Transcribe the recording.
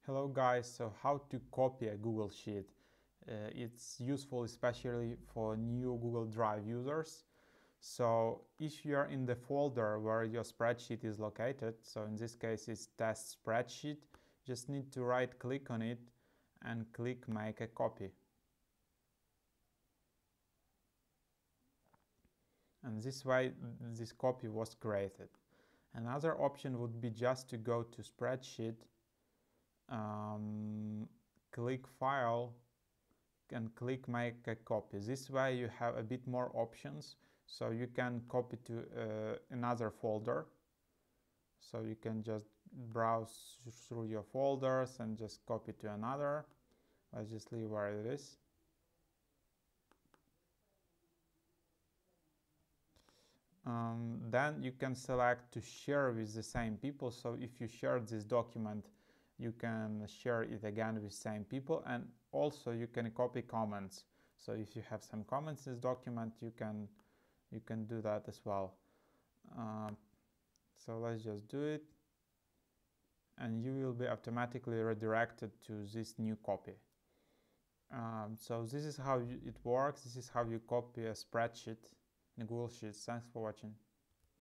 Hello guys, so how to copy a Google Sheet. It's useful especially for new Google Drive users. So if you're in the folder where your spreadsheet is located, so in this case it's test spreadsheet, just need to right click on it and click make a copy. And this way this copy was created. Another option would be just to go to spreadsheet, click file and click make a copy. This way you have a bit more options, so you can copy to another folder. So you can just browse through your folders and just copy to another. Let's just leave where it is. Then you can select to share with the same people. So if you shared this document, you can share it again with same people, and also you can copy comments. So if you have some comments in this document, you can do that as well. So let's just do it, and you will be automatically redirected to this new copy. So this is how it works. This is how you copy a spreadsheet in Google Sheets. Thanks for watching.